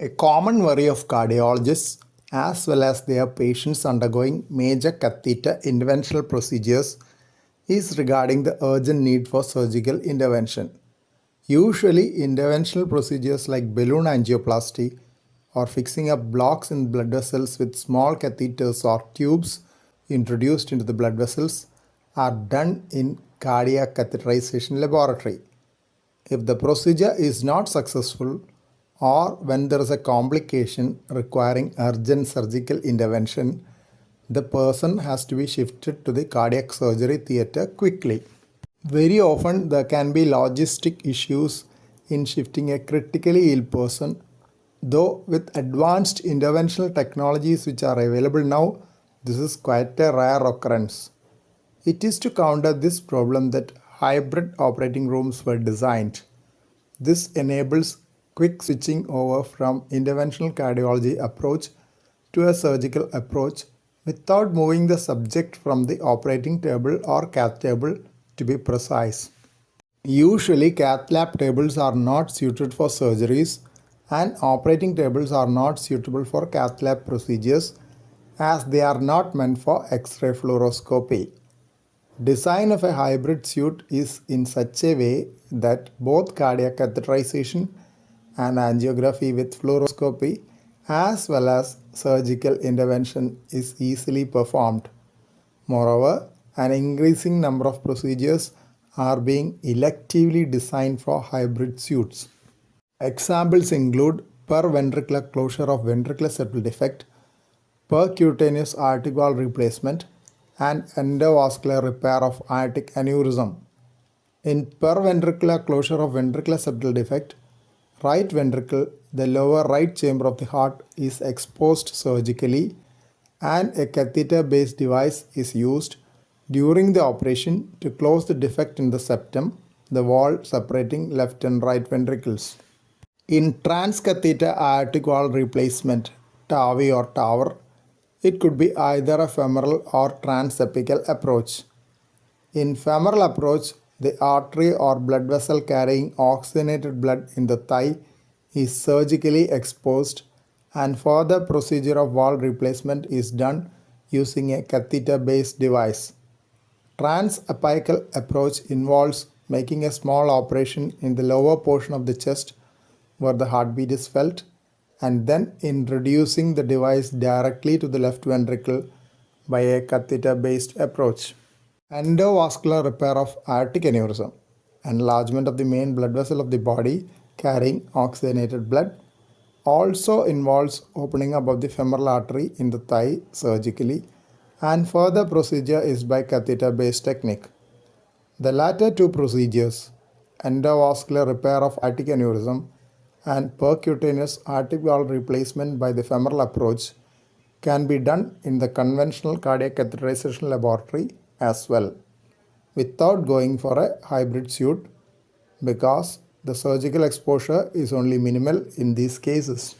A common worry of cardiologists as well as their patients undergoing major catheter interventional procedures is regarding the urgent need for surgical intervention. Usually, interventional procedures like balloon angioplasty or fixing up blocks in blood vessels with small catheters or tubes introduced into the blood vessels are done in cardiac catheterization laboratory. If the procedure is not successful or when there is a complication requiring urgent surgical intervention, the person has to be shifted to the cardiac surgery theatre quickly. Very often there can be logistic issues in shifting a critically ill person, though with advanced interventional technologies which are available now, this is quite a rare occurrence. It is to counter this problem that hybrid operating rooms were designed. This enables quick switching over from interventional cardiology approach to a surgical approach without moving the subject from the operating table or cath table to be precise. Usually cath lab tables are not suited for surgeries and operating tables are not suitable for cath lab procedures as they are not meant for X-ray fluoroscopy. Design of a hybrid suite is in such a way that both cardiac catheterization and angiography with fluoroscopy as well as surgical intervention is easily performed. Moreover, an increasing number of procedures are being electively designed for hybrid suites. Examples include perventricular closure of ventricular septal defect, percutaneous aortic valve replacement, and endovascular repair of aortic aneurysm. In perventricular closure of ventricular septal defect, right ventricle, the lower right chamber of the heart, is exposed surgically and a catheter-based device is used during the operation to close the defect in the septum, the wall separating left and right ventricles. In transcatheter aortic valve replacement, TAVI or TAVR, it could be either a femoral or transapical approach. In femoral approach, the artery or blood vessel carrying oxygenated blood in the thigh is surgically exposed and further procedure of valve replacement is done using a catheter-based device. Transapical approach involves making a small operation in the lower portion of the chest where the heartbeat is felt and then introducing the device directly to the left ventricle by a catheter-based approach. Endovascular repair of aortic aneurysm, enlargement of the main blood vessel of the body carrying oxygenated blood, also involves opening up of the femoral artery in the thigh surgically and further procedure is by catheter-based technique. The latter two procedures, endovascular repair of aortic aneurysm and percutaneous aortic valve replacement by the femoral approach, can be done in the conventional cardiac catheterization laboratory as well, without going for a hybrid suite because the surgical exposure is only minimal in these cases.